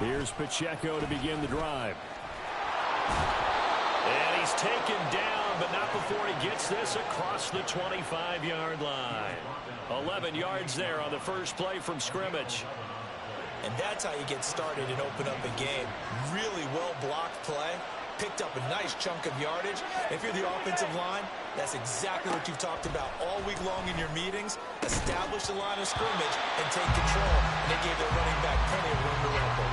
Here's Pacheco to begin the drive. And he's taken down, but not before he gets this across the 25-yard line. 11 yards there on the first play from scrimmage. And that's how you get started and open up a game. Really well-blocked play. Picked up a nice chunk of yardage. If you're the offensive line, that's exactly what you've talked about all week long in your meetings. Establish the line of scrimmage and take control. And they gave their running back plenty of room to rumble.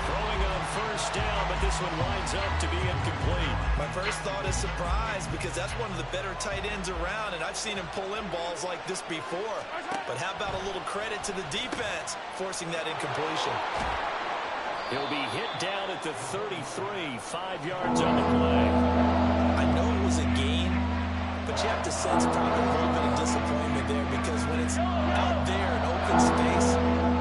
Throwing on first down, but this one winds up to be incomplete. My first thought is surprise, because that's one of the better tight ends around, and I've seen him pull in balls like this before. But how about a little credit to the defense forcing that incompletion? He'll be hit down at the 33, 5 yards on the play. I know it was a gain, but you have to sense probably a little bit of disappointment there, because when it's out there in open space,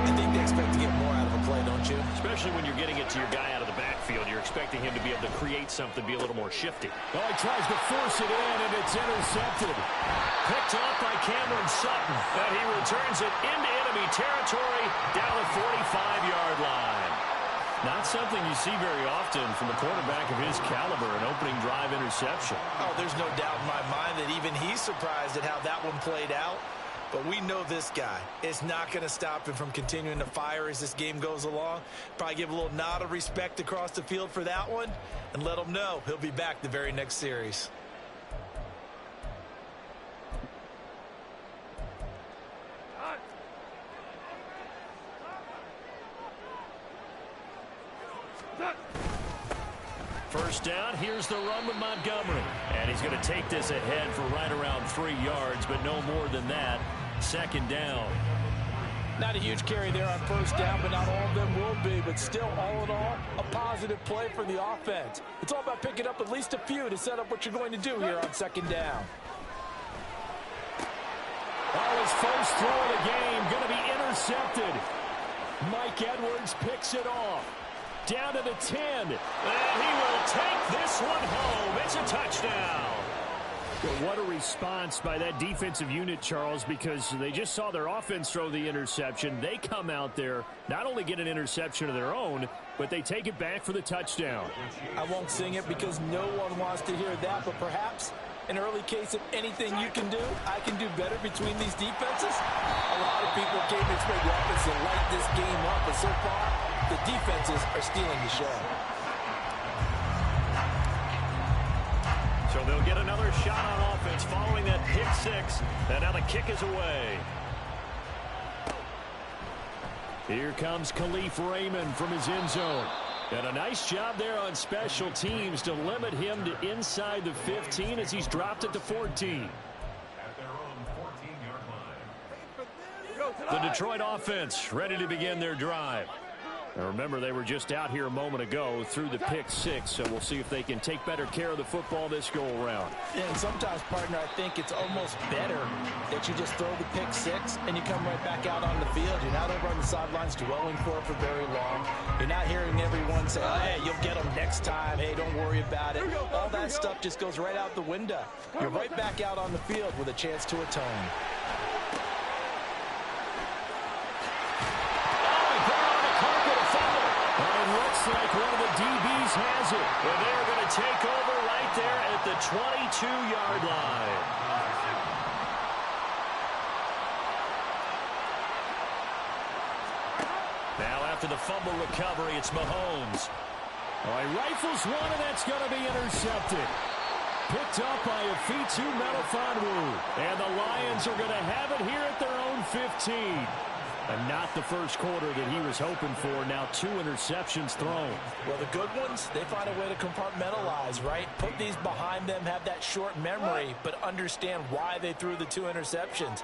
I think they expect to get more out of a play, don't you? Especially when you're getting it to your guy out of the backfield. You're expecting him to be able to create something, be a little more shifty. Oh, he tries to force it in, and it's intercepted. Picked off by Cameron Sutton, and he returns it into enemy territory down the 45-yard line. Not something you see very often from a quarterback of his caliber, an opening drive interception. Oh, there's no doubt in my mind that even he's surprised at how that one played out. But we know this guy is not going to stop him from continuing to fire as this game goes along. Probably give a little nod of respect across the field for that one and let him know he'll be back the very next series. First down, here's the run with Montgomery. And he's going to take this ahead for right around 3 yards, but no more than that. Second down. Not a huge carry there on first down, but not all of them will be. But still, all in all, a positive play for the offense. It's all about picking up at least a few to set up what you're going to do here on second down. Oh, his first throw of the game going to be intercepted. Mike Edwards picks it off. Down to the 10. And he will take this one home. It's a touchdown. Well, what a response by that defensive unit, Charles, because they just saw their offense throw the interception. They come out there, not only get an interception of their own, but they take it back for the touchdown. I won't sing it because no one wants to hear that, but perhaps an early case of anything you can do, I can do better between these defenses. A lot of people came to expect the offense to light this game up, but so far, the defenses are stealing the show. So they'll get another shot on offense following that pick six. And now the kick is away. Here comes Khalif Raymond from his end zone. And a nice job there on special teams to limit him to inside the 15 as he's dropped at the 14. The Detroit offense ready to begin their drive. Now remember, they were just out here a moment ago through the pick six, so we'll see if they can take better care of the football this go-around. And sometimes, partner, I think it's almost better that you just throw the pick six and you come right back out on the field. You're not over on the sidelines dwelling for it for very long. You're not hearing everyone say, oh, hey, you'll get them next time. Hey, don't worry about it. All that stuff just goes right out the window. You're right back out on the field with a chance to atone. Like one of the DBs has it. And they're going to take over right there at the 22-yard line. Now after the fumble recovery, it's Mahomes. Oh, he rifles one, and that's going to be intercepted. Picked up by Afitu Melifonwu. And the Lions are going to have it here at their own 15. And not the first quarter that he was hoping for. Now 2 interceptions thrown. Well, the good ones, they find a way to compartmentalize, right? Put these behind them, have that short memory, but understand why they threw the 2 interceptions.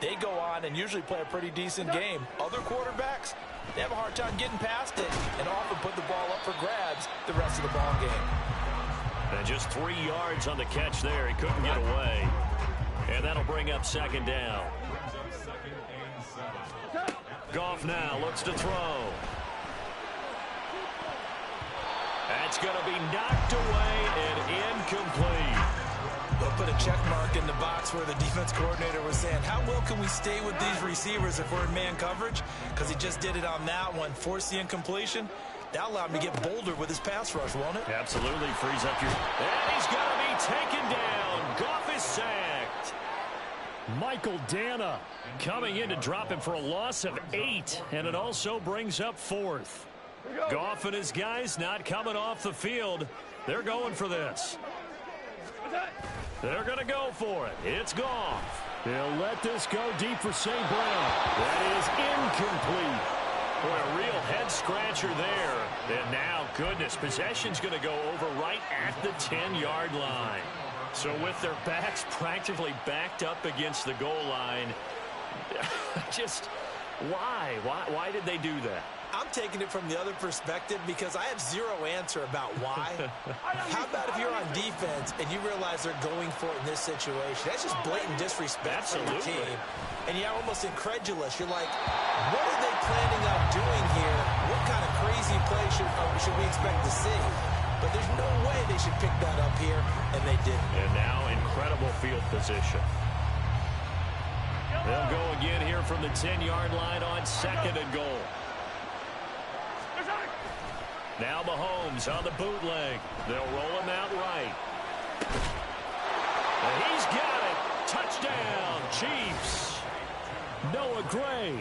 They go on and usually play a pretty decent game. Other quarterbacks, they have a hard time getting past it and often put the ball up for grabs the rest of the ball game. And just 3 yards on the catch there. He couldn't get away. And that'll bring up second down. Goff now looks to throw. That's going to be knocked away and incomplete. They'll put a check mark in the box where the defense coordinator was saying, how well can we stay with these receivers if we're in man coverage? Because he just did it on that one. Force the incompletion. That'll allow him to get bolder with his pass rush, won't it? Absolutely. Frees up your... And he's going to be taken down. Goff is sacked. Michael Dana coming in to drop him for a loss of 8, and it also brings up 4th. Goff and his guys not coming off the field. They're going for this. They're going to go for it. It's Goff. They'll let this go deep for St. Brown. That is incomplete. Boy, a real head-scratcher there. And now, goodness, possession's going to go over right at the 10-yard line. So with their backs practically backed up against the goal line, just why? Why did they do that? I'm taking it from the other perspective because I have zero answer about why. How about if you're on defense and you realize they're going for it in this situation? That's just blatant disrespect for your team. And you're almost incredulous. You're like, what are they planning on doing here? What kind of crazy play should we expect to see? But there's no way they should pick that up here, and they didn't. And now incredible field position. They'll go again here from the 10-yard line on 2nd and goal. Now Mahomes on the bootleg. They'll roll him out right. And he's got it. Touchdown, Chiefs. Noah Gray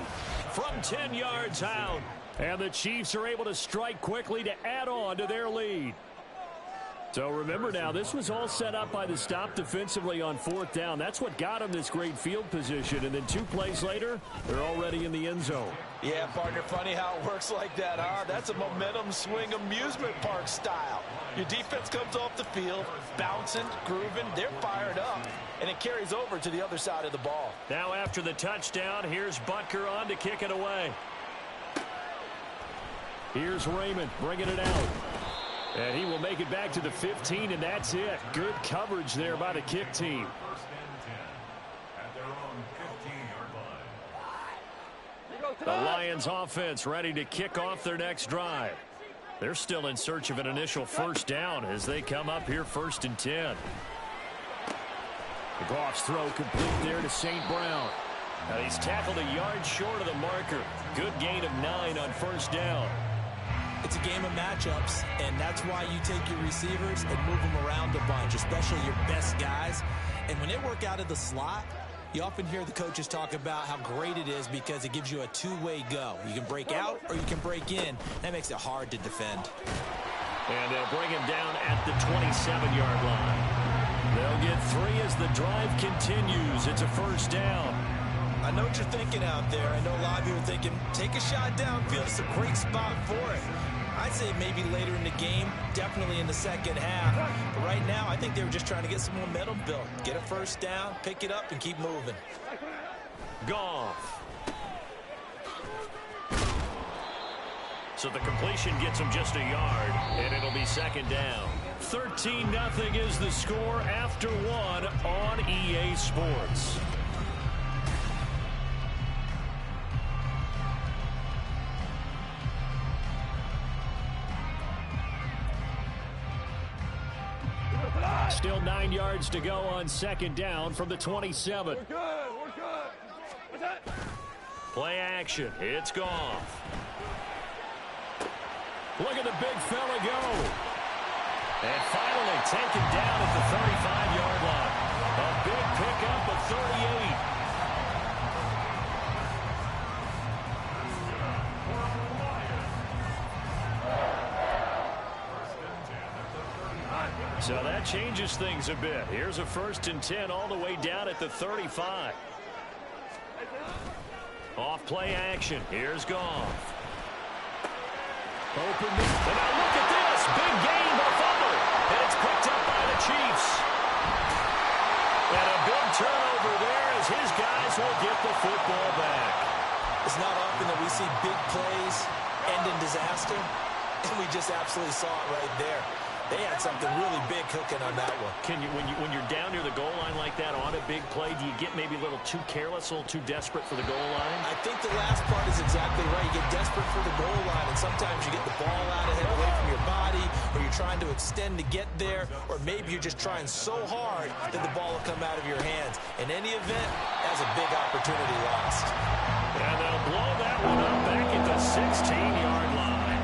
from 10 yards out. And the Chiefs are able to strike quickly to add on to their lead. So remember now, this was all set up by the stop defensively on 4th down. That's what got them this great field position. And then 2 plays later, they're already in the end zone. Yeah, partner, funny how it works like that, huh? That's a momentum swing amusement park style. Your defense comes off the field, bouncing, grooving, they're fired up, and it carries over to the other side of the ball. Now after the touchdown, here's Butker on to kick it away. Here's Raymond bringing it out. And he will make it back to the 15, and that's it. Good coverage there by the kick team. The Lions offense ready to kick off their next drive. They're still in search of an initial first down as they come up here 1st and 10. The Goff's throw complete there to St. Brown. Now he's tackled a yard short of the marker. Good gain of 9 on 1st down. It's a game of matchups, and that's why you take your receivers and move them around a bunch, especially your best guys. And when they work out of the slot, you often hear the coaches talk about how great it is because it gives you a two-way go. You can break out or you can break in. That makes it hard to defend. And they'll bring him down at the 27-yard line. They'll get 3 as the drive continues. It's a first down. I know what you're thinking out there. I know a lot of you are thinking, take a shot downfield. It's a great spot for it. I'd say maybe later in the game, definitely in the second half. But right now, I think they were just trying to get some momentum built. Get a first down, pick it up, and keep moving. Goff. So the completion gets him just a yard, and it'll be 2nd down. 13-0 is the score after 1 on EA Sports. Still 9 yards to go on 2nd down from the 27. We're good. Play action. It's Goff. Look at the big fella go. And finally taken down at the 35-yard line. A big pickup of 38. So that changes things a bit. Here's a 1st and 10 all the way down at the 35. Off play action. Here's Goff. Open. And now look at this. Big gain by fumble. And it's picked up by the Chiefs. And a big turnover there as his guys will get the football back. It's not often that we see big plays end in disaster. And we just absolutely saw it right there. They had something really big cooking on that one. Can you, when you're down near the goal line like that on a big play, do you get maybe a little too careless, a little too desperate for the goal line? I think the last part is exactly right. You get desperate for the goal line, and sometimes you get the ball out ahead away from your body, or you're trying to extend to get there, or maybe you're just trying so hard that the ball will come out of your hands. In any event, that's a big opportunity lost. And they'll blow that one up back at the 16-yard line.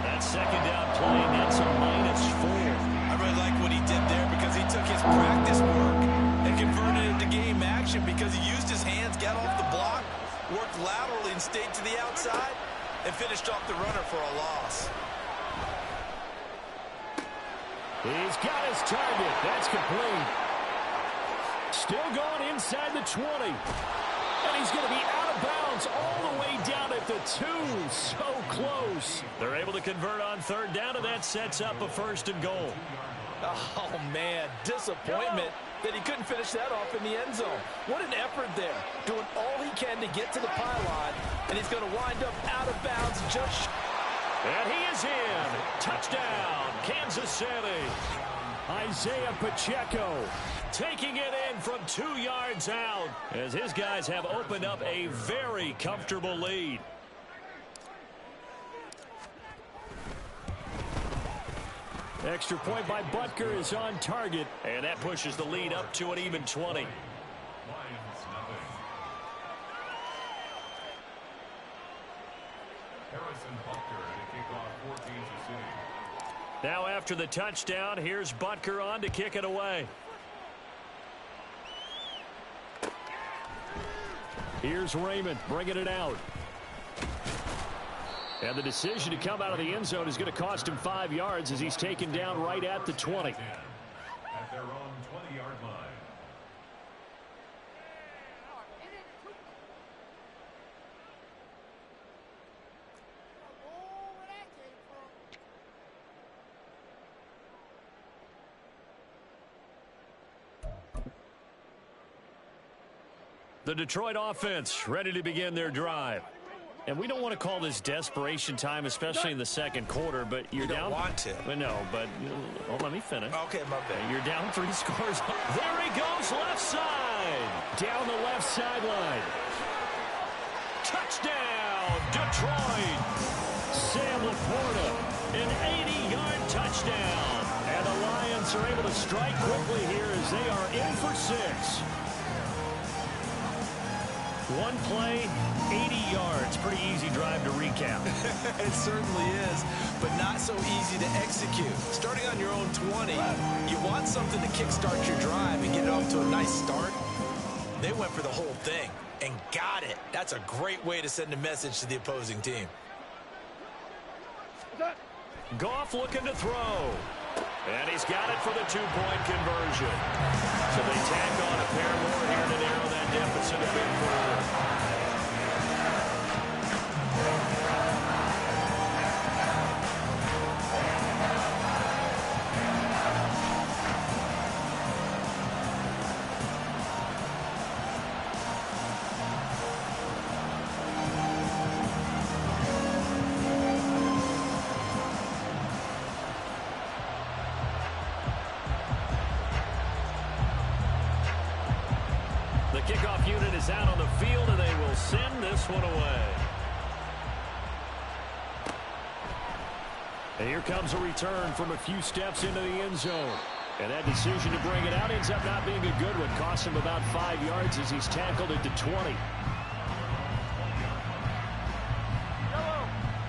That's second down play, and that's a -4. I really like what he did there because he took his practice work and converted it to game action because he used his hands, got off the block, worked laterally and stayed to the outside, and finished off the runner for a loss. He's got his target. That's complete. Still going inside the 20. And he's going to be out of bounds all the way down at the 2. So close. They're able to convert on third down, and that sets up a 1st and goal. Oh, man, disappointment that he couldn't finish that off in the end zone. What an effort there, doing all he can to get to the pylon, and he's going to wind up out of bounds just... And he is in. Touchdown, Kansas City. Isaiah Pacheco Taking it in from 2 yards out as his guys have opened up a very comfortable lead. Extra point by Butker is on target. And that pushes the lead up to an even 20. Now after the touchdown, here's Butker on to kick it away. Here's Raymond bringing it out. And the decision to come out of the end zone is going to cost him 5 yards as he's taken down right at the 20. At their own 20-yard line. The Detroit offense ready to begin their drive. And we don't want to call this desperation time, especially in the second quarter, but you're down. You don't want to. Well, no, but let me finish. Okay, my bad. You're down 3 scores. There he goes, left side. Down the left sideline. Touchdown, Detroit. Sam Laporta, An 80-yard touchdown. and the Lions are able to strike quickly here as they are in for 6. One play, 80 yards. Pretty easy drive to recap. It certainly is, but not so easy to execute. Starting on your own 20, you want something to kickstart your drive and get it off to a nice start. They went for the whole thing and got it. That's a great way to send a message to the opposing team. Goff looking to throw. And he's got it for the 2-point conversion. So they tack on a pair more here to narrow that deficit a bit further. The kickoff unit is out on the field, and they will send this one away. And here comes a return from a few steps into the end zone. And that decision to bring it out ends up not being a good one. Costs him about 5 yards as he's tackled at the 20.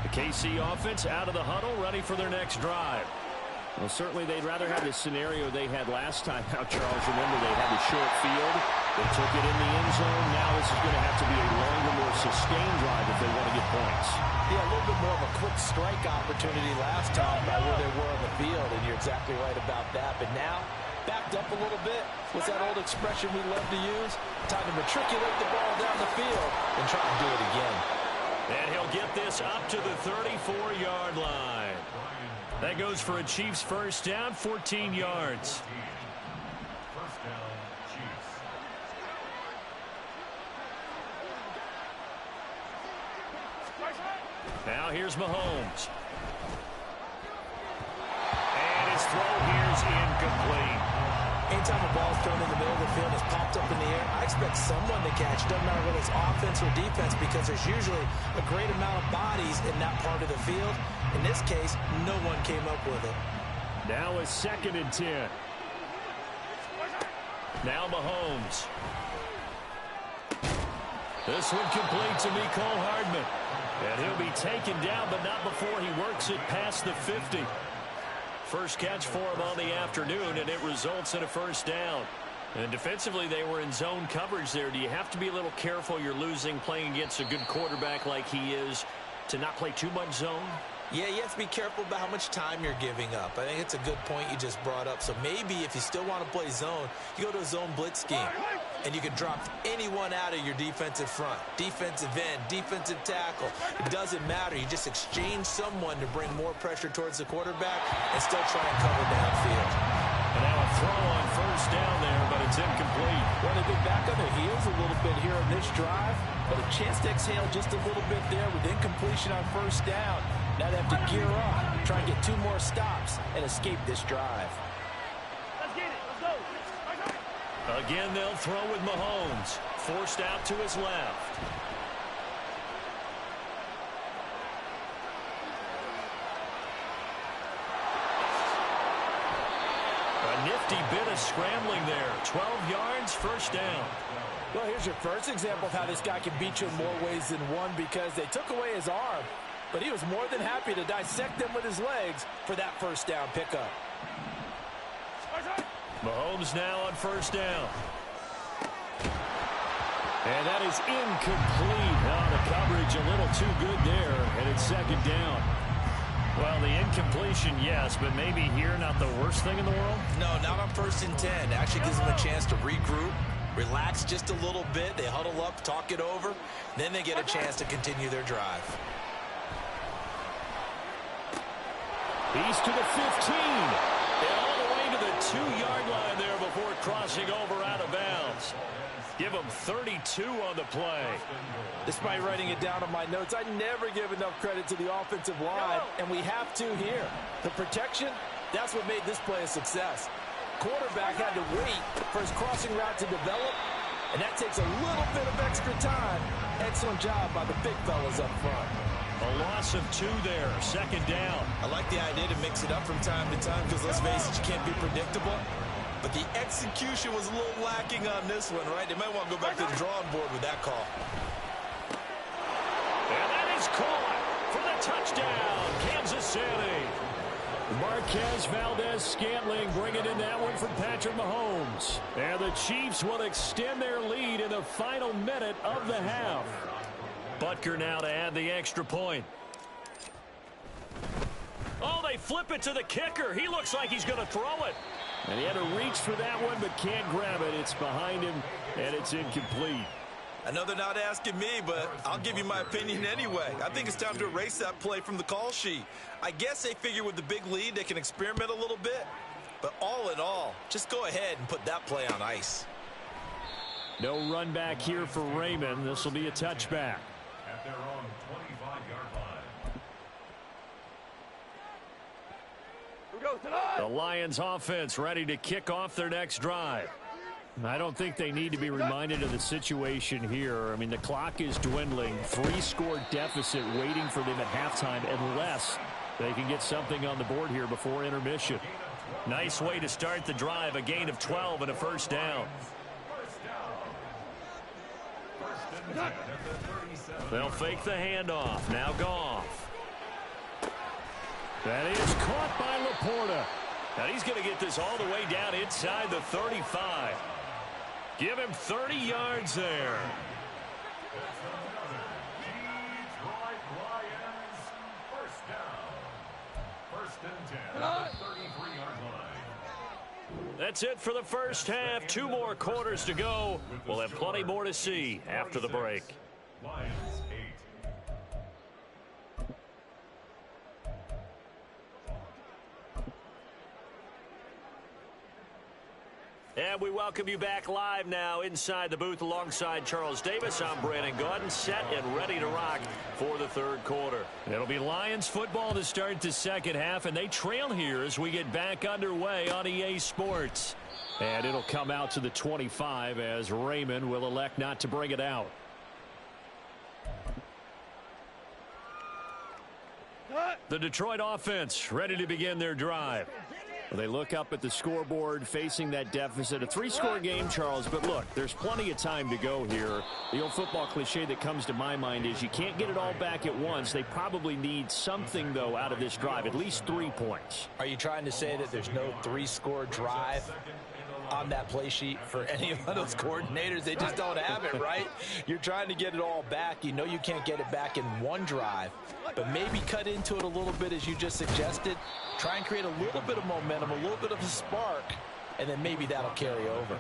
The KC offense out of the huddle, ready for their next drive. Well, certainly they'd rather have the scenario they had last time out, Charles. Remember, they had the short field. They took it in the end zone. Now this is going to have to be a longer, more sustained drive if they want to get points. Yeah, a little bit more of a quick strike opportunity last time by where they were on the field, and you're exactly right about that. But now, backed up a little bit. What's that old expression we love to use? Time to matriculate the ball down the field and try to do it again. And he'll get this up to the 34-yard line. That goes for a Chiefs first down, 14 yards. First down, Chiefs. Now here's Mahomes. And his throw here's incomplete. Anytime a ball's thrown in the middle of the field and it's popped up in the air, I expect someone to catch. Doesn't matter whether it's offense or defense, because there's usually a great amount of bodies in that part of the field. In this case, no one came up with it. Now a 2nd and 10. Now Mahomes. This one complete to Mecole Hardman. And he'll be taken down, but not before he works it past the 50. First catch for him on the afternoon, and it results in a first down. And defensively, they were in zone coverage there. Do you have to be a little careful you're losing playing against a good quarterback like he is to not play too much zone? Yeah, you have to be careful about how much time you're giving up. I think it's a good point you just brought up. So maybe if you still want to play zone, you go to a zone blitz scheme. And you can drop anyone out of your defensive front. Defensive end, defensive tackle. It doesn't matter. You just exchange someone to bring more pressure towards the quarterback and still try and cover downfield. And now a throw on first down there, but it's incomplete. Well, they've been back on their heels a little bit here on this drive, but a chance to exhale just a little bit there with incompletion on first down. Now they have to gear up, try and get 2 more stops, and escape this drive. Let's get it. Let's go. Again, they'll throw with Mahomes. Forced out to his left. A nifty bit of scrambling there. 12 yards, first down. Well, here's your first example of how this guy can beat you in more ways than one, because they took away his arm, but he was more than happy to dissect them with his legs for that first down pickup. Mahomes now on first down. And that is incomplete. Oh, the coverage a little too good there, and it's second down. Well, the incompletion, yes, but maybe here not the worst thing in the world? No, not on 1st and 10. It actually gives them a chance to regroup, relax just a little bit. They huddle up, talk it over. Then they get a chance to continue their drive. He's to the 15. And all the way to the 2-yard line there before crossing over out of bounds. Give him 32 on the play. Despite writing it down on my notes, I never give enough credit to the offensive line, and we have to here. The protection, that's what made this play a success. Quarterback had to wait for his crossing route to develop, and that takes a little bit of extra time. Excellent job by the big fellas up front. A loss of 2 there, second down. I like the idea to mix it up from time to time because, let's face it, you can't be predictable. But the execution was a little lacking on this one, right? They might want to go back to the drawing board with that call. And that is caught for the touchdown, Kansas City. Marquez Valdez-Scantling bringing in that one from Patrick Mahomes. And the Chiefs will extend their lead in the final minute of the half. Butker now to add the extra point. Oh, they flip it to the kicker. He looks like he's going to throw it. And he had to reach for that one, but can't grab it. It's behind him, and it's incomplete. I know they're not asking me, but I'll give you my opinion anyway. I think it's time to erase that play from the call sheet. I guess they figure with the big lead they can experiment a little bit. But all in all, just go ahead and put that play on ice. No run back here for Raymond. This will be a touchback. At their own 25-yard line. The Lions offense ready to kick off their next drive. I don't think they need to be reminded of the situation here. I mean, the clock is dwindling. 3-score deficit waiting for them at halftime unless they can get something on the board here before intermission. Nice way to start the drive. A gain of 12 and a first down. They'll fake the handoff. Now Goff. That is caught by Laporta. Now he's going to get this all the way down inside the 35. Give him 30 yards there. Detroit Lions, first down. 1st and 10 at the 33-yard line. That's it for the first half. 2 more quarters to go. We'll have plenty more to see after the break. Lions 8. And we welcome you back live now inside the booth alongside Charles Davis. I'm Brandon Gaudin, set and ready to rock for the third quarter. It'll be Lions football to start the second half, and they trail here as we get back underway on EA Sports. And it'll come out to the 25 as Raymond will elect not to bring it out. The Detroit offense ready to begin their drive. Well, they look up at the scoreboard facing that deficit. A 3-score game, Charles, but look, there's plenty of time to go here. The old football cliche that comes to my mind is you can't get it all back at once. They probably need something, though, out of this drive, at least 3 points. Are you trying to say that there's no 3-score drive on that play sheet for any of those coordinators? They just don't have it, right? You're trying to get it all back. You know you can't get it back in one drive, but maybe cut into it a little bit as you just suggested. Try and create a little bit of momentum, a little bit of a spark, and then maybe that'll carry over.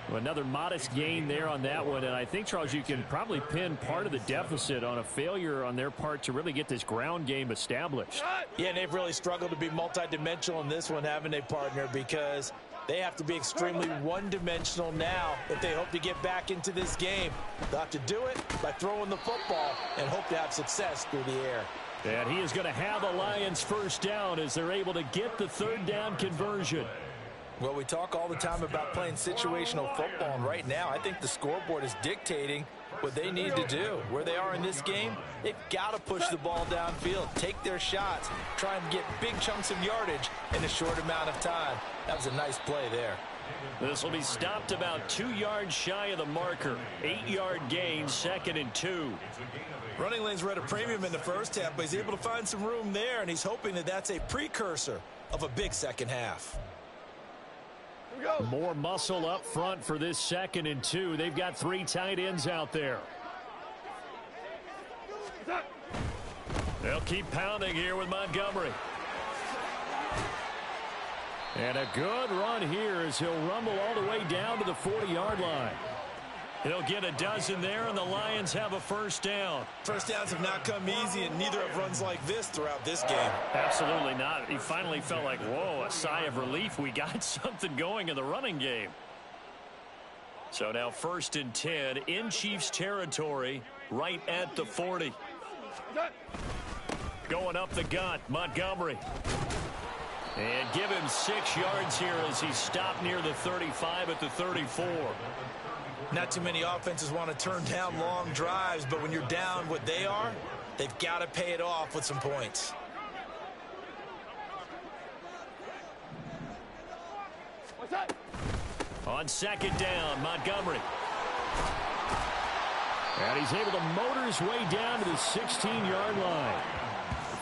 Well, another modest gain there on that one, and I think, Charles, you can probably pin part of the deficit on a failure on their part to really get this ground game established. Yeah, and they've really struggled to be multidimensional in this one, haven't they, partner? Because they have to be extremely one-dimensional now if they hope to get back into this game. They'll have to do it by throwing the football and hope to have success through the air. And he is going to have the Lions first down as they're able to get the 3rd down conversion. Well, we talk all the time about playing situational football, and right now I think the scoreboard is dictating what they need to do. Where they are in this game, they've got to push the ball downfield, take their shots, try and get big chunks of yardage in a short amount of time. That was a nice play there. This will be stopped about 2 yards shy of the marker. 8-yard gain, 2nd and 2. Running lanes were at a premium in the first half, but he's able to find some room there, and he's hoping that that's a precursor of a big second half. More muscle up front for this 2nd and 2. They've got 3 tight ends out there. They'll keep pounding here with Montgomery. And a good run here as he'll rumble all the way down to the 40-yard line. He'll get a dozen there, and the Lions have a first down. First downs have not come easy, and neither have runs like this throughout this game. Absolutely not. He finally felt like, whoa, a sigh of relief. We got something going in the running game. So now 1st and 10 in Chiefs territory, right at the 40. Going up the gut, Montgomery. And give him 6 yards here as he's stopped near the 35 at the 34. Not too many offenses want to turn down long drives, but when you're down what they are, they've got to pay it off with some points. On 2nd down, Montgomery. And he's able to motor his way down to the 16-yard line.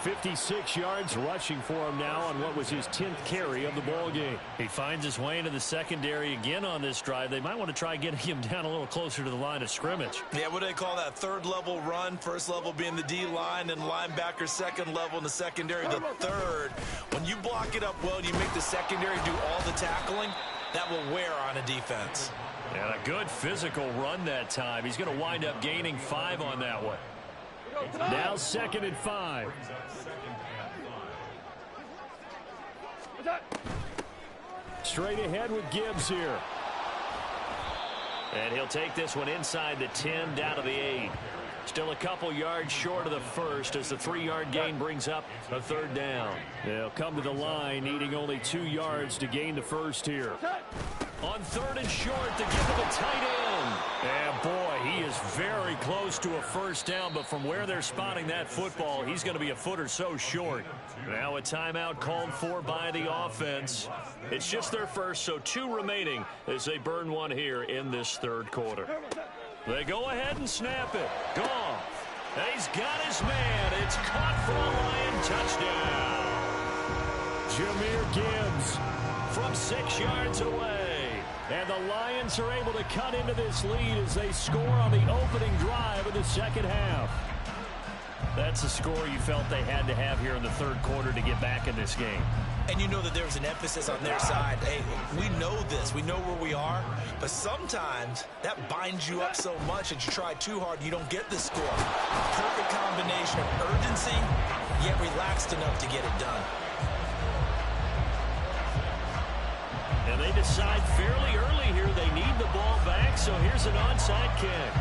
56 yards rushing for him now on what was his 10th carry of the ball game. He finds his way into the secondary again on this drive. They might want to try getting him down a little closer to the line of scrimmage. Yeah, what do they call that? 3rd level run, 1st level being the D-line, and linebacker 2nd level in the secondary, the 3rd. When you block it up well and you make the secondary do all the tackling, that will wear on a defense. And a good physical run that time. He's going to wind up gaining 5 on that one. Now 2nd and 5. Straight ahead with Gibbs here. And he'll take this one inside the 10 down to the 8. Still a couple yards short of the first as the 3-yard gain brings up a 3rd down. They'll come to the line needing only 2 yards to gain the first here. On 3rd and short to give it a tight end. And boy, he is very close to a first down, but from where they're spotting that football, he's going to be a foot or so short. Now a timeout called for by the offense. It's just their first, so 2 remaining as they burn one here in this 3rd quarter. They go ahead and snap it. Goff. He's got his man. It's caught for a Lion touchdown. Jahmyr Gibbs from 6 yards away. And the Lions are able to cut into this lead as they score on the opening drive of the 2nd half. That's a score you felt they had to have here in the 3rd quarter to get back in this game. And you know that there was an emphasis on their side. Hey, we know this. We know where we are. But sometimes that binds you up so much that you try too hard and you don't get the score. Perfect combination of urgency, yet relaxed enough to get it done. And they decide fairly early here they need the ball back, so here's an onside kick.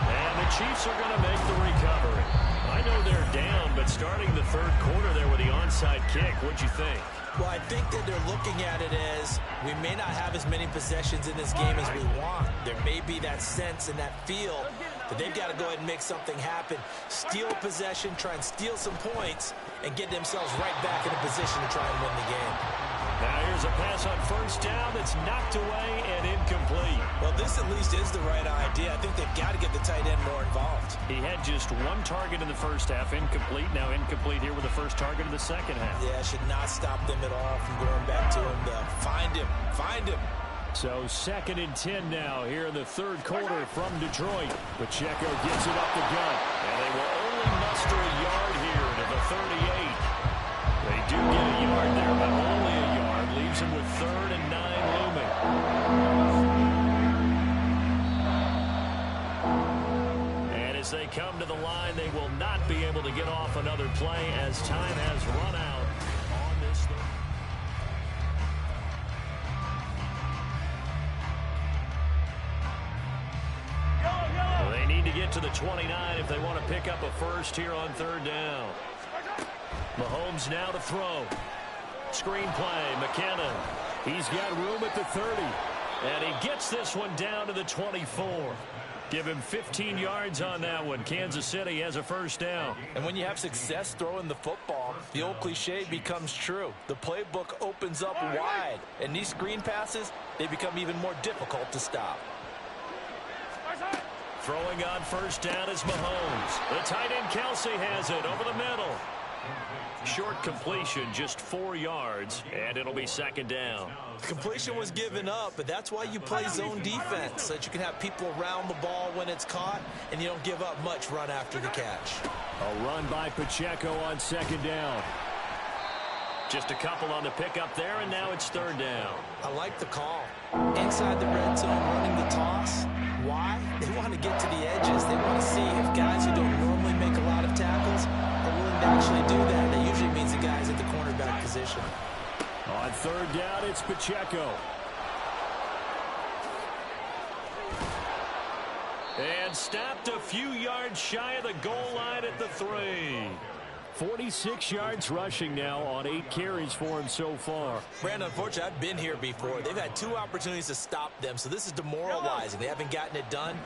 And the Chiefs are going to make the recovery. I know they're down, but starting the 3rd quarter there with the onside kick, what'd you think? Well, I think that they're looking at it as we may not have as many possessions in this game as we want. There may be that sense and that feel that they've got to go ahead and make something happen, steal possession, try and steal some points, and get themselves right back in a position to try and win the game. Now here's a pass on first down that's knocked away and incomplete. Well, this at least is the right idea. I think they've got to get the tight end more involved. He had just one target in the first half, incomplete. Now incomplete here with the first target of the second half. Yeah, should not stop them at all from going back to him. Find him. So 2nd and 10 now here in the third quarter from Detroit. Pacheco gets it up the gut. And they will only muster a yard here to the 38. They do get a yard there, but only a yard. Leaves them with 3rd and 9 looming. And as they come to the line, they will not be able to get off another play as time has run out on this third. They need to get to the 29 if they want to pick up a first here on 3rd down. Mahomes now to throw. Screen play, McKinnon. He's got room at the 30. And he gets this one down to the 24. Give him 15 yards on that one. Kansas City has a first down. And when you have success throwing the football, the old cliche becomes true. The playbook opens up wide. And these screen passes, they become even more difficult to stop. Throwing on first down is Mahomes. The tight end Kelsey has it over the middle. Short completion, just 4 yards, and it'll be 2nd down. The completion was given up, but that's why you play zone defense, so that you can have people around the ball when it's caught, and you don't give up much run after the catch. A run by Pacheco on 2nd down. Just a couple on the pickup there, and now it's 3rd down. I like the call. Inside the red zone, running the toss. Why? They want to get to the edges. They want to see if guys who don't normally make a lot of tackles are willing to actually do that. That usually means the guys at the cornerback position. On 3rd down, it's Pacheco. And stopped a few yards shy of the goal line at the 3. 46 yards rushing now on 8 carries for him so far. Brandon, unfortunately, I've been here before. They've had 2 opportunities to stop them, so this is demoralizing. They haven't gotten it done.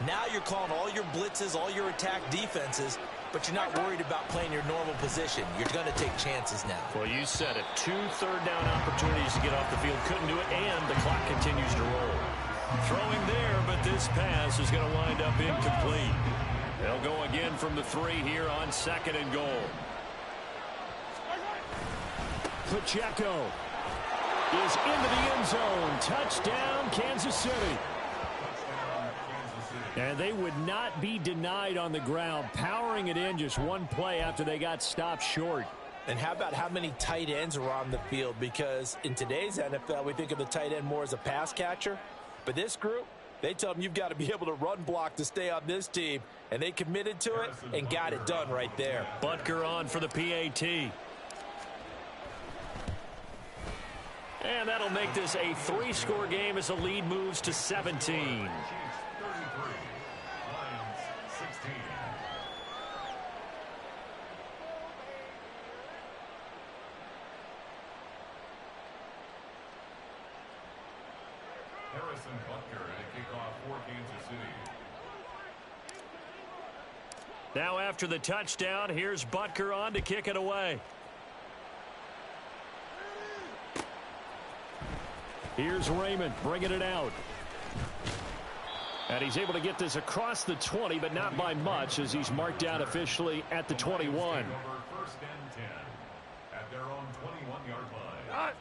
Now you're calling all your blitzes, all your attack defenses, but you're not worried about playing your normal position. You're going to take chances now. Well, you said it. 2 third-down opportunities to get off the field. Couldn't do it, and the clock continues to roll. Throwing there, but this pass is going to wind up incomplete. They'll go again from the 3 here on 2nd and goal. Pacheco is into the end zone. Touchdown, Kansas City. And they would not be denied on the ground, powering it in just one play after they got stopped short. And how about how many tight ends are on the field? Because in today's NFL, we think of the tight end more as a pass catcher. But this group, they tell them you've got to be able to run block to stay on this team. And they committed to it and got it done right there. Butker on for the PAT. And that'll make this a 3-score game as the lead moves to 17. Harrison Butker to kick off for Kansas City. Now after the touchdown, here's Butker on to kick it away. Here's Raymond bringing it out. And he's able to get this across the 20, but not by much, as he's marked down officially at the 21. 1st and 10 at their own 21-yard line.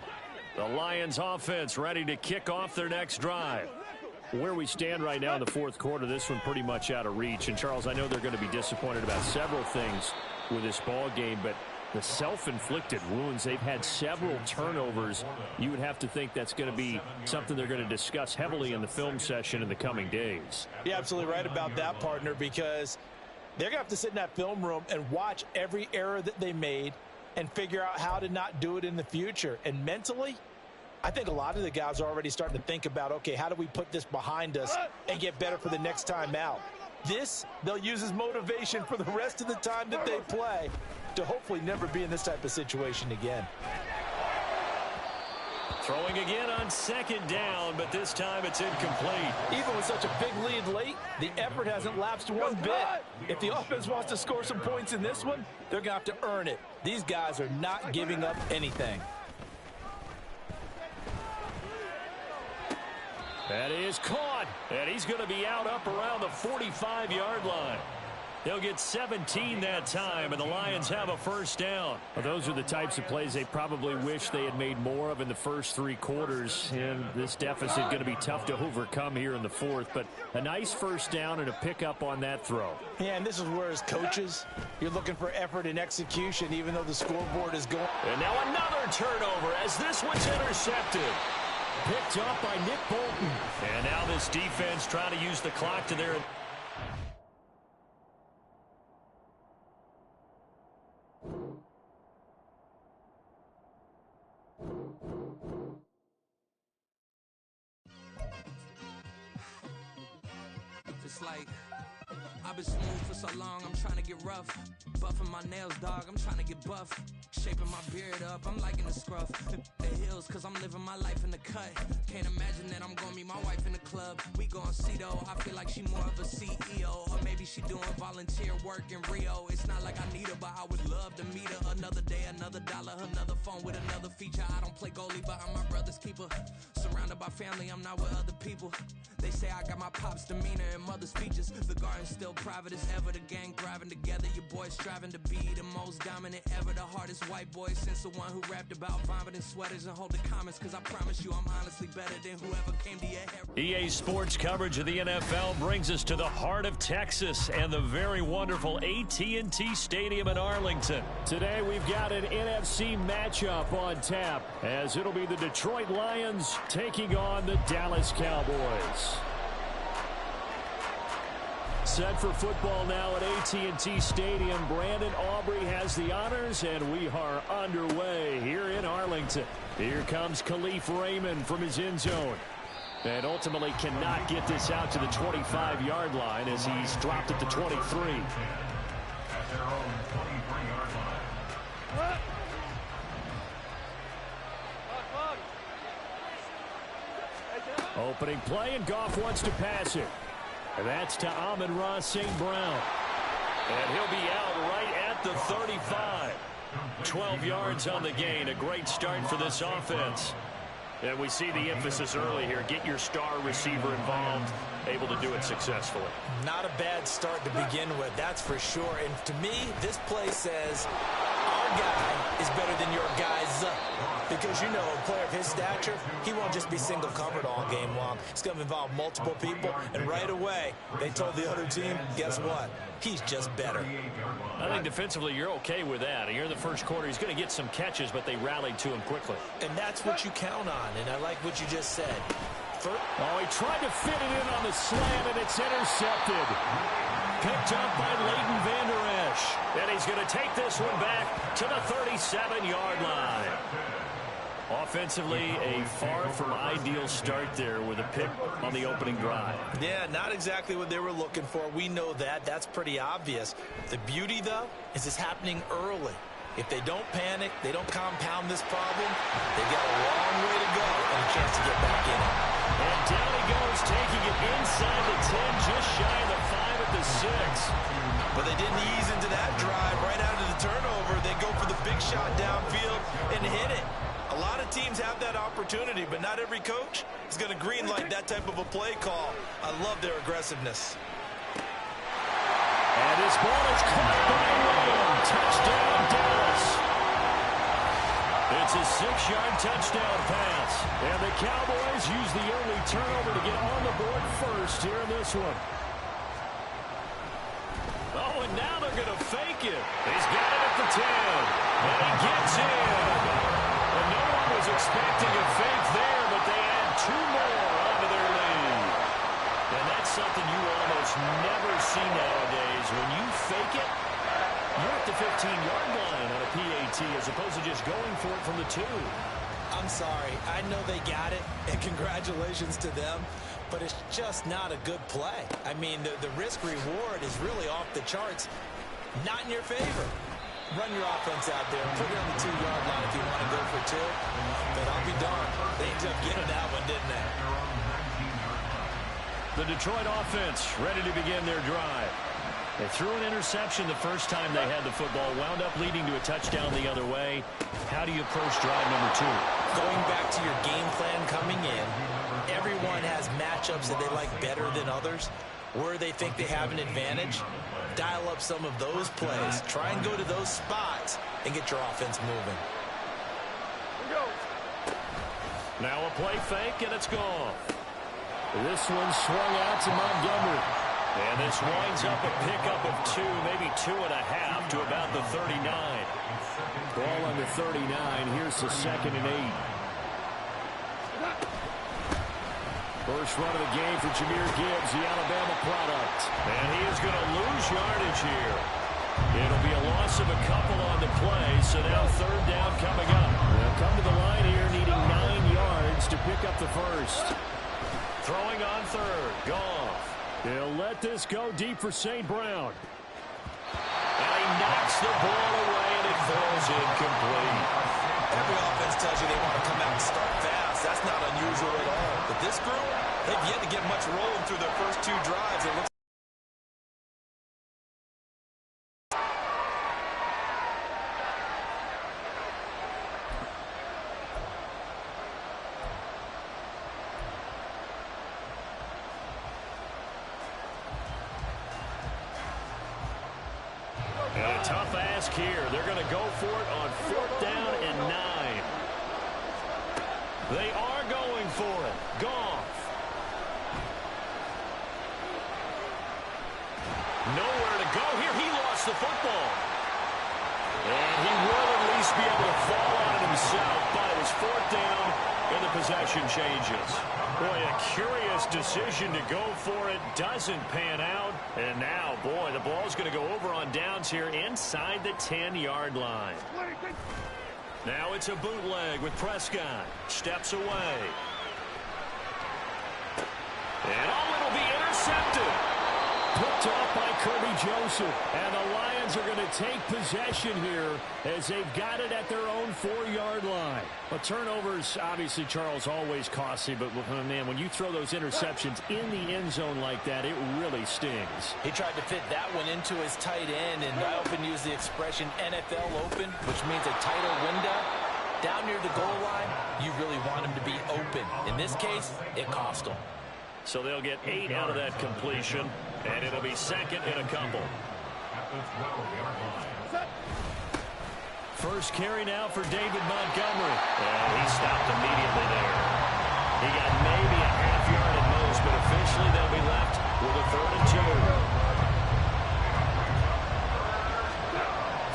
The Lions offense ready to kick off their next drive. Where we stand right now in the 4th quarter, this one pretty much out of reach. And, Charles, I know they're going to be disappointed about several things with this ball game, but the self-inflicted wounds, they've had several turnovers. You would have to think that's going to be something they're going to discuss heavily in the film session in the coming days. You're absolutely right about that, partner, because they're going to have to sit in that film room and watch every error that they made and figure out how to not do it in the future. And mentally, I think a lot of the guys are already starting to think about, okay, how do we put this behind us and get better for the next time out? This, they'll use as motivation for the rest of the time that they play to hopefully never be in this type of situation again. Throwing again on second down, but this time it's incomplete. Even with such a big lead late, the effort hasn't lapsed one bit. If the offense wants to score some points in this one, they're going to have to earn it. These guys are not giving up anything. That is caught, and he's going to be out up around the 45-yard line. They'll get 17 that time, and the Lions have a first down. Well, those are the types of plays they probably wish they had made more of in the first 3 quarters, and this deficit going to be tough to overcome here in the fourth, but a nice first down and a pickup on that throw. Yeah, and this is where, as coaches, you're looking for effort and execution, even though the scoreboard is going. And now another turnover as this one's intercepted. Picked up by Nick Bolton. And now this defense trying to use the clock to their... It's like I've been smooth for so long, I'm trying to get rough. Buffing my nails, dog, I'm trying to get buff. Shaping my beard up, I'm liking the scruff. The hills, cause I'm living my life in the cut. Can't imagine that I'm gonna meet my wife in the club. We gon' see though, I feel like she more of a CEO. Or maybe she doing volunteer work in Rio. It's not like I need her, but I would love to meet her. Another day, another dollar, another phone with another feature. I don't play goalie, but I'm my brother's keeper. Surrounded by family, I'm not with other people. They say I got my pop's demeanor and mother's features. The garden's still private as ever. The gang thriving together. Your boys striving to be the most dominant ever. The hardest white boy since the one who rapped about vomiting sweaters and hold the comments. Cause I promise you I'm honestly better than whoever came to your head. EA Sports coverage of the NFL brings us to the heart of Texas and the very wonderful AT&T Stadium in Arlington. Today we've got an NFC matchup on tap as it'll be the Detroit Lions taking on the Dallas Cowboys. Set for football now at AT&T Stadium. Brandon Aubrey has the honors, and we are underway here in Arlington. Here comes Khalif Raymond from his end zone. And ultimately cannot get this out to the 25-yard line as he's dropped at the 23. At their own 23-yard line. Opening play, and Goff wants to pass it. And that's to Amon-Ra St. Brown. And he'll be out right at the 35. 12 yards on the gain. A great start for this offense. And we see the emphasis early here. Get your star receiver involved. Able to do it successfully. Not a bad start to begin with, that's for sure. And to me, this play says our guy is better than your guys. Because, you know, a player of his stature, he won't just be single covered all game long. It's going to involve multiple people. And right away, they told the other team, guess what? He's just better. I think defensively you're okay with that. You're in the first quarter. He's going to get some catches, but they rallied to him quickly. And that's what you count on. And I like what you just said. Oh, he tried to fit it in on the slant, and it's intercepted. Picked up by Leighton Vander Esch. And he's going to take this one back to the 37-yard line. Offensively, a far from ideal start there with a pick on the opening drive. Yeah, not exactly what they were looking for. We know that. That's pretty obvious. The beauty, though, is it's happening early. If they don't panic, they don't compound this problem, they've got a long way to go and a chance to get back in it. And down he goes, taking it inside the 10, just shy of the 5 at the 6. But they didn't ease into that drive right out of the turnover. They go for the big shot downfield and hit it. A lot of teams have that opportunity, but not every coach is going to greenlight that type of a play call. I love their aggressiveness. And his ball is caught by William. Touchdown, Dallas. It's a 6-yard touchdown pass. And the Cowboys use the early turnover to get on the board first here in this one. Oh, and now they're going to fake it. He's got it at the 10. And he gets in. And no one was expecting a fake there, but they add 2 more onto their lead. And that's something you almost never see nowadays. When you fake it, you're at the 15-yard line on a PAT as opposed to just going for it from the 2. I'm sorry. I know they got it, and congratulations to them, but it's just not a good play. I mean, the risk-reward is really off the charts. Not in your favor. Run your offense out there and put it on the 2-yard line if you want to go for 2. But I'll be darned. easy up getting that one, didn't they? The Detroit offense ready to begin their drive. They threw an interception the first time they had the football, wound up leading to a touchdown the other way. How do you approach drive number 2? Going back to your game plan coming in, everyone has matchups that they like better than others. Where they think they have an advantage, dial up some of those plays. Try and go to those spots and get your offense moving. Now a play fake, and it's gone. This one swung out to Montgomery. And this winds up a pickup of 2, maybe 2.5 to about the 39. Ball on the 39. Here's the 2nd and 8. First run of the game for Jahmyr Gibbs, the Alabama product. And he is going to lose yardage here. It'll be a loss of a couple on the play, so now 3rd down coming up. They'll come to the line here needing 9 yards to pick up the first. Throwing on 3rd. Goff. They'll let this go deep for St. Brown. And he knocks the ball away, and it falls incomplete. Every offense tells you they want to come out and start fast. That's not unusual at all. But this group, they've yet to get much rolling through their first 2 drives. It looks and a tough ask here. They're going to go for it on 4th down and 9. They are going for it. Goff. Nowhere to go here. He lost the football. And he will at least be able to fall on it himself, but it was 4th down and the possession changes. Boy, a curious decision to go for it. Doesn't pan out. And now, boy, the ball's going to go over on downs here inside the 10-yard line. Now it's a bootleg with Prescott. Steps away. And it'll be intercepted. Picked off by Kirby Joseph. And the Lions are going to take possession here as they've got it at their own 4-yard line. But turnovers, obviously, Charles, always costly. But, man, when you throw those interceptions in the end zone like that, it really stings. He tried to fit that one into his tight end, and I often use the expression NFL open, which means a tighter window. Down near the goal line, you really want him to be open. In this case, it cost him. So they'll get 8 out of that completion, and it'll be 2nd and a couple. First carry now for David Montgomery. And he stopped immediately there. He got maybe a half yard at most, but officially they'll be left with a 3rd and 2.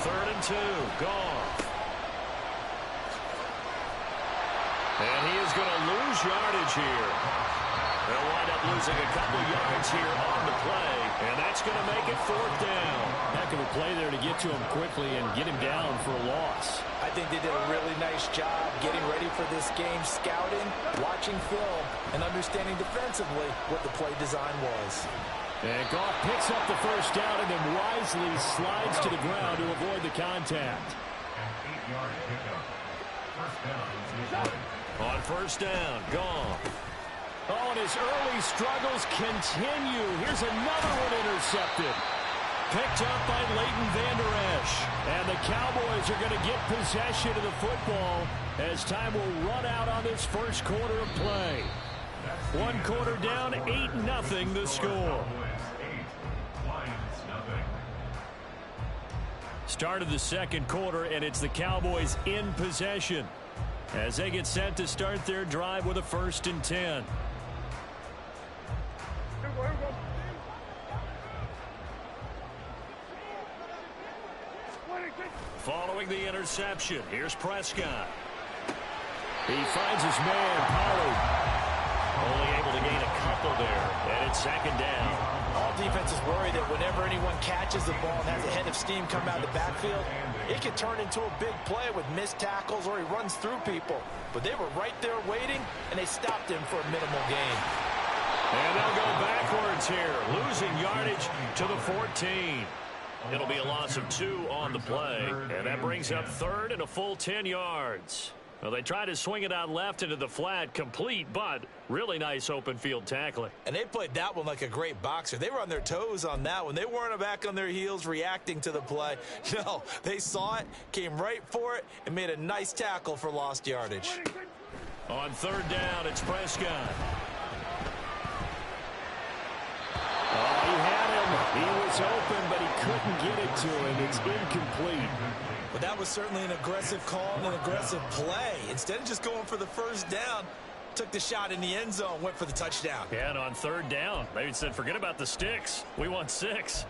3rd and 2. Goff. And he is going to lose yardage here. They'll wind up losing a couple yards here on the play, and that's going to make it 4th down. Heck of a play there to get to him quickly and get him down for a loss. I think they did a really nice job getting ready for this game, scouting, watching film, and understanding defensively what the play design was. And Goff picks up the first down and then wisely slides to the ground to avoid the contact. An 8-yard pickup. First down. On 1st down, Goff. Oh, and his early struggles continue. Here's another one intercepted. Picked up by Leighton Vander Esch. And the Cowboys are going to get possession of the football as time will run out on this first quarter of play. 1 quarter down, 8-0 the score. Start of the 2nd quarter, and it's the Cowboys in possession as they get set to start their drive with a 1st and 10. Following the interception, here's Prescott. He finds his man, Pollard. Only able to gain a couple there, and it's 2nd down. All defenses worry that whenever anyone catches the ball and has a head of steam come out of the backfield, it can turn into a big play with missed tackles or he runs through people. But they were right there waiting, and they stopped him for a minimal gain. And they'll go backwards here, losing yardage to the 14. It'll be a loss of 2 on the play, and that brings up 3rd and a full 10 yards. Well, they tried to swing it out left into the flat, complete, but really nice open field tackling. And they played that one like a great boxer. They were on their toes on that one. They weren't back on their heels reacting to the play. No, they saw it, came right for it, and made a nice tackle for lost yardage. On third down, it's Prescott. Oh, he had him. He was open, but he couldn't get it to him. It's incomplete. But that was certainly an aggressive call and an aggressive play. Instead of just going for the first down, took the shot in the end zone, went for the touchdown. Yeah, and on third down, they said, forget about the sticks. We want 6.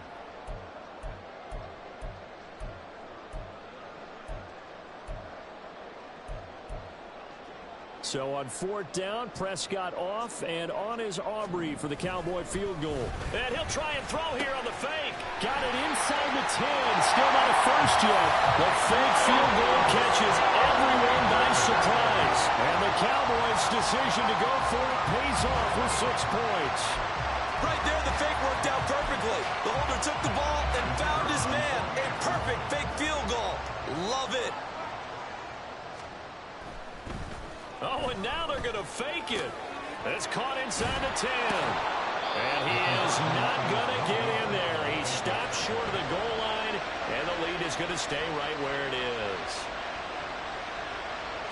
So on fourth down, Prescott off, and on is Aubrey for the Cowboy field goal. And he'll try and throw here on the fake. Got it inside the 10. Still not a first yet. The fake field goal catches everyone by surprise. And the Cowboys' decision to go for it pays off with 6 points. Right there, the fake worked out perfectly. The holder took the ball and found his man. A perfect fake field goal. Love it. Oh, and now they're going to fake it. It's caught inside the 10. And he is not going to get in there. He stopped short of the goal line, and the lead is going to stay right where it is.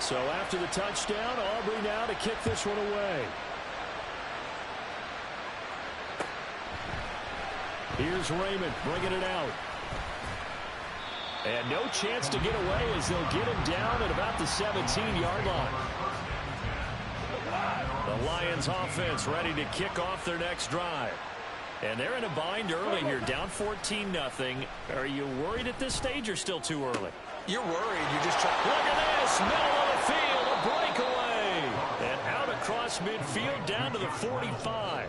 So after the touchdown, Aubrey now to kick this one away. Here's Raymond bringing it out. And no chance to get away as they'll get him down at about the 17-yard line. The Lions offense ready to kick off their next drive. And they're in a bind early here, down 14-0. Are you worried at this stage or still too early? You're worried. You're just trying. Look at this, middle of the field, a breakaway. And out across midfield down to the 45.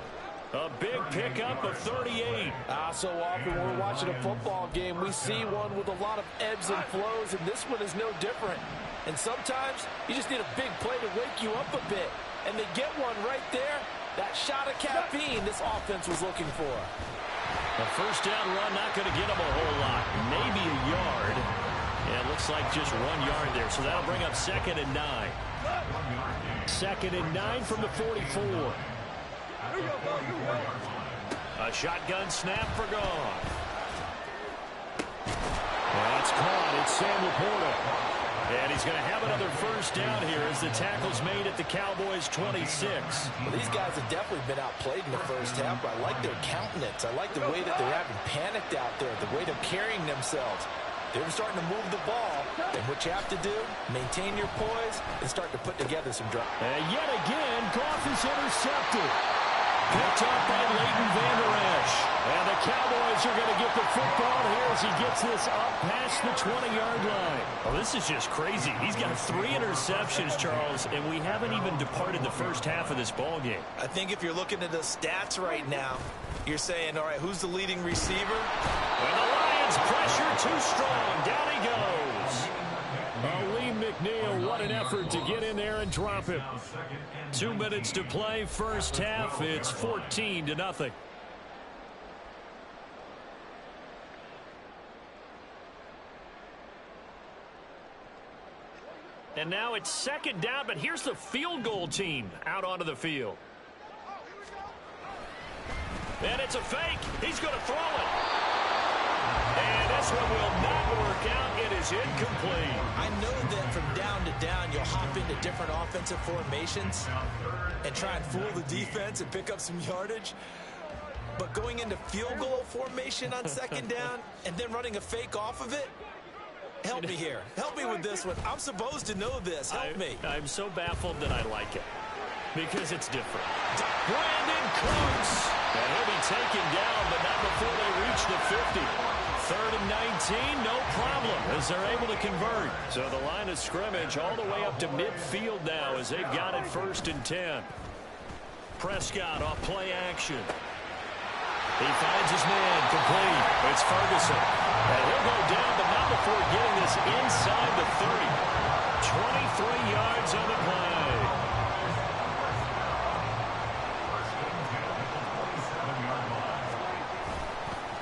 A big pickup of 38. So often when we're watching a football game, we see one with a lot of ebbs and flows, and this one is no different. And sometimes you just need a big play to wake you up a bit. And they get one right there. That shot of caffeine this offense was looking for. A first down run not going to get them a whole lot. Maybe a yard. Yeah, it looks like just 1 yard there. So that'll bring up 2nd and 9. 2nd and 9 from the 44. A shotgun snap for Goff. That's caught. It's Sam Laporta. And he's going to have another first down here as the tackle's made at the Cowboys' 26. Well, these guys have definitely been outplayed in the first half, but I like their countenance. I like the way that they're having panicked out there, the way they're carrying themselves. They're starting to move the ball, and what you have to do, maintain your poise and start to put together some drives. And yet again, Goff is intercepted. Picked up by Leighton Vander Esch. And the Cowboys are going to get the football here as he gets this up past the 20-yard line. Oh, this is just crazy. He's got 3 interceptions, Charles, and we haven't even departed the first half of this ball game. I think if you're looking at the stats right now, you're saying, all right, who's the leading receiver? And the Lions pressure too strong. Down he goes. Lee McNeil, what an effort to get in there and drop him. 2 minutes to play, first half. It's 14-0. And now it's 2nd down, but here's the field goal team out onto the field. And it's a fake. He's going to throw it. And this one will not work out. It is incomplete. I know that from down to down, you'll hop into different offensive formations and try and fool the defense and pick up some yardage. But going into field goal formation on 2nd down and then running a fake off of it, help me here. Help me with this one. I'm supposed to know this. Help me. I'm so baffled that I like it because it's different. Brandon Cooks. And he'll be taken down, but not before they reach the 50. 3rd and 19, no problem, as they're able to convert. So the line of scrimmage all the way up to midfield now as they've got it 1st and 10. Prescott off play action. He finds his man complete. It's Ferguson. And he'll go down, but not before getting this inside the 30. 23 yards on the play.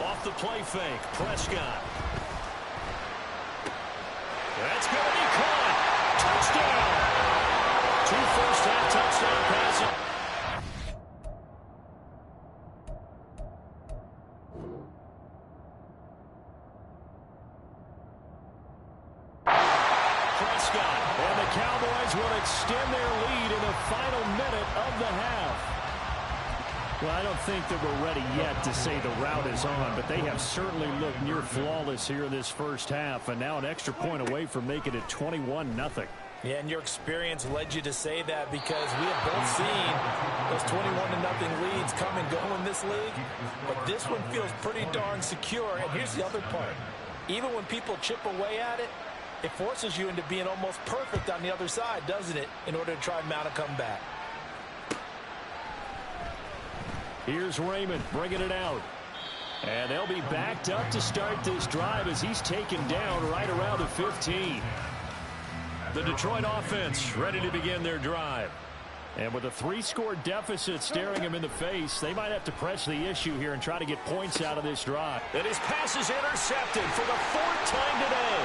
Off the play fake, Prescott. That's going to be caught. Touchdown. Well, I don't think that we're ready yet to say the route is on, but they have certainly looked near flawless here in this first half, and now an extra point away from making it 21-0. Yeah, and your experience led you to say that because we have both seen those 21-0 leads come and go in this league. But this one feels pretty darn secure. And here's the other part. Even when people chip away at it, it forces you into being almost perfect on the other side, doesn't it, in order to try and mount a comeback. Here's Raymond bringing it out. And they'll be backed up to start this drive as he's taken down right around the 15. The Detroit offense ready to begin their drive. And with a 3-score deficit staring him in the face, they might have to press the issue here and try to get points out of this drive. And his pass is intercepted for the 4th time today.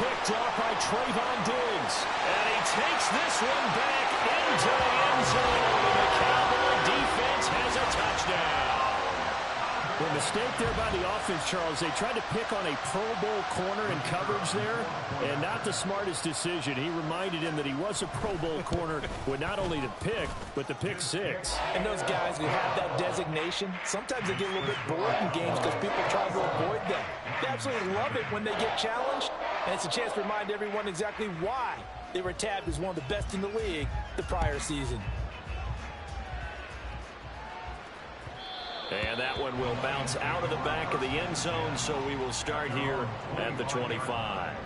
Picked up by Trayvon Diggs. And he takes this one back into the end zone. And the Cowboy defense has a touchdown. The mistake there by the offense, Charles, they tried to pick on a Pro Bowl corner in coverage there, and not the smartest decision. He reminded him that he was a Pro Bowl corner with not only the pick, but the pick 6. And those guys who have that designation, sometimes they get a little bit bored in games because people try to avoid them. They absolutely love it when they get challenged, and it's a chance to remind everyone exactly why they were tabbed as one of the best in the league the prior season. And that one will bounce out of the back of the end zone, so we will start here at the 25.